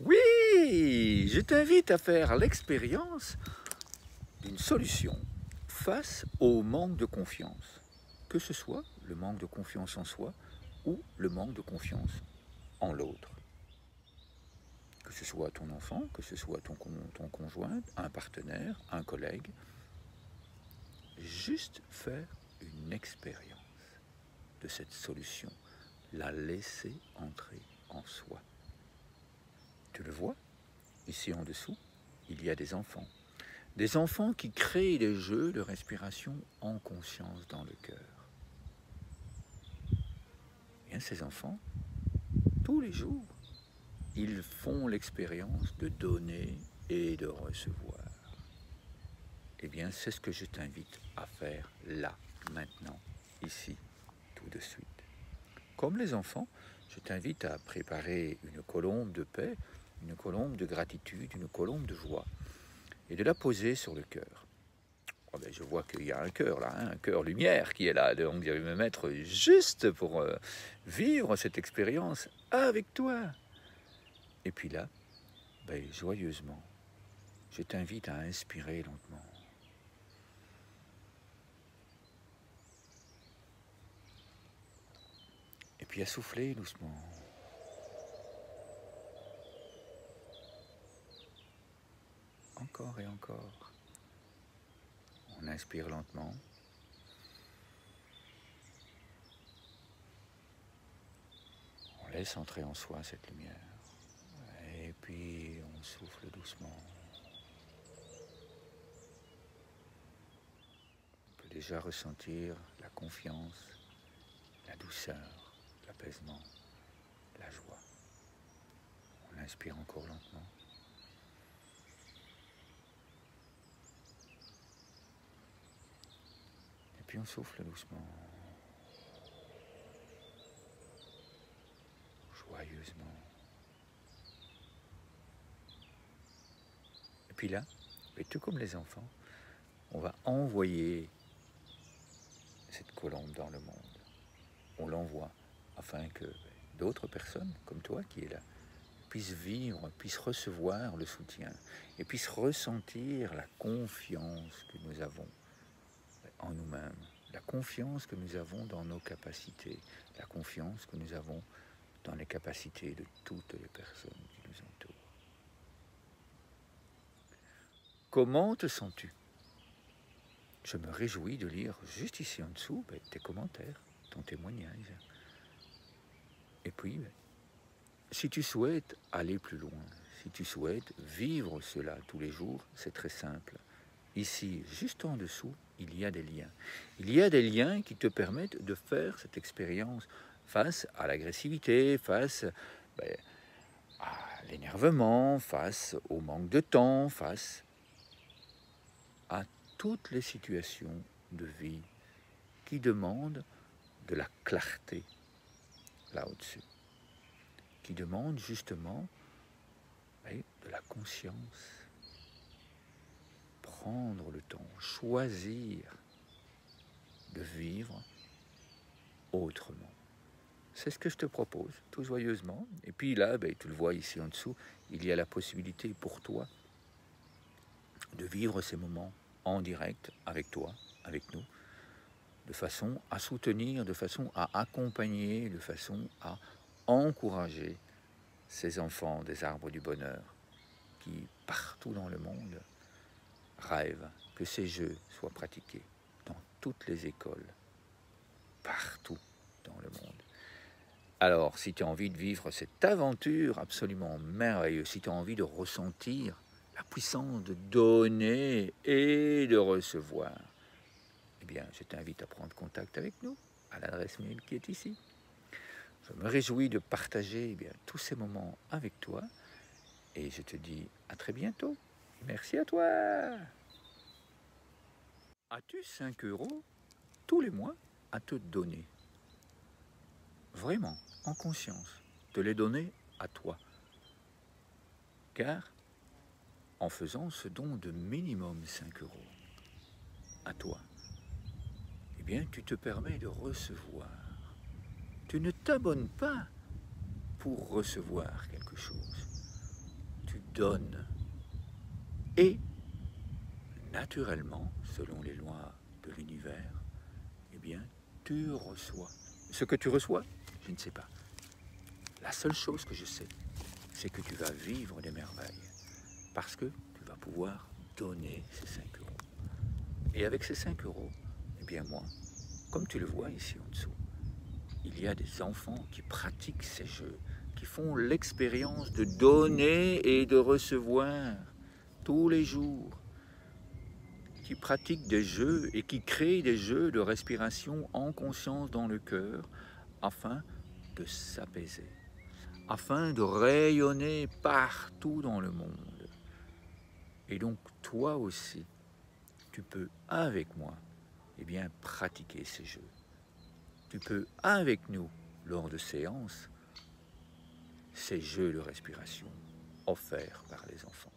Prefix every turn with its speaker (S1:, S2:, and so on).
S1: Oui, je t'invite à faire l'expérience d'une solution face au manque de confiance, que ce soit le manque de confiance en soi ou le manque de confiance en l'autre. Que ce soit ton enfant, que ce soit ton conjoint, un partenaire, un collègue, juste faire une expérience de cette solution, la laisser entrer en soi. Tu le vois, ici en dessous, il y a des enfants. Des enfants qui créent des jeux de respiration en conscience dans le cœur. Bien, ces enfants, tous les jours, ils font l'expérience de donner et de recevoir. Eh bien, c'est ce que je t'invite à faire là, maintenant, ici, tout de suite. Comme les enfants, je t'invite à préparer une colombe de paix, une colombe de gratitude, une colombe de joie, et de la poser sur le cœur. Oh ben, je vois qu'il y a un cœur là, hein, un cœur lumière qui est là, donc je vais me mettre juste pour vivre cette expérience avec toi. Et puis là, ben, joyeusement, je t'invite à inspirer lentement. Et puis à souffler doucement. Encore et encore. On inspire lentement. On laisse entrer en soi cette lumière. Et puis on souffle doucement. On peut déjà ressentir la confiance, la douceur, l'apaisement, la joie. On inspire encore lentement. Et puis on souffle doucement. Joyeusement. Et puis là, tout comme les enfants, on va envoyer cette colombe dans le monde. On l'envoie afin que d'autres personnes comme toi qui est là puissent vivre, puissent recevoir le soutien et puissent ressentir la confiance que nous avons en nous-mêmes, la confiance que nous avons dans nos capacités, la confiance que nous avons dans les capacités de toutes les personnes qui nous entourent. Comment te sens-tu? Je me réjouis de lire juste ici en dessous tes commentaires, ton témoignage. Et puis, si tu souhaites aller plus loin, si tu souhaites vivre cela tous les jours, c'est très simple. Ici, juste en dessous, il y a des liens. Il y a des liens qui te permettent de faire cette expérience face à l'agressivité, face à l'énervement, face au manque de temps, face à toutes les situations de vie qui demandent de la clarté là au-dessus, qui demandent justement de la conscience, prendre le temps, choisir de vivre autrement. C'est ce que je te propose, tout joyeusement. Et puis là, tu le vois ici en dessous, il y a la possibilité pour toi de vivre ces moments en direct avec toi, avec nous, de façon à soutenir, de façon à accompagner, de façon à encourager ces enfants des arbres du bonheur qui, partout dans le monde, rêvent que ces jeux soient pratiqués dans toutes les écoles, partout dans le monde. Alors, si tu as envie de vivre cette aventure absolument merveilleuse, si tu as envie de ressentir la puissance de donner et de recevoir, eh bien, je t'invite à prendre contact avec nous à l'adresse mail qui est ici. Je me réjouis de partager tous ces moments avec toi et je te dis à très bientôt. Merci à toi. As-tu 5 € tous les mois à te donner? Vraiment, en conscience, te les donner à toi. Car en faisant ce don de minimum 5 € à toi, eh bien, tu te permets de recevoir. Tu ne t'abonnes pas pour recevoir quelque chose. donnes. Et, naturellement, selon les lois de l'univers, eh bien, tu reçois. Ce que tu reçois, je ne sais pas. La seule chose que je sais, c'est que tu vas vivre des merveilles. Parce que tu vas pouvoir donner ces 5 euros. Et avec ces 5 euros, eh bien moi, comme tu le vois ici en dessous, il y a des enfants qui pratiquent ces jeux, qui font l'expérience de donner et de recevoir tous les jours, qui pratiquent des jeux et qui créent des jeux de respiration en conscience dans le cœur afin de s'apaiser, afin de rayonner partout dans le monde. Et donc toi aussi, tu peux avec moi eh bien, pratiquer ces jeux. Tu peux avec nous, lors de séances, ces jeux de respiration offerts par les enfants.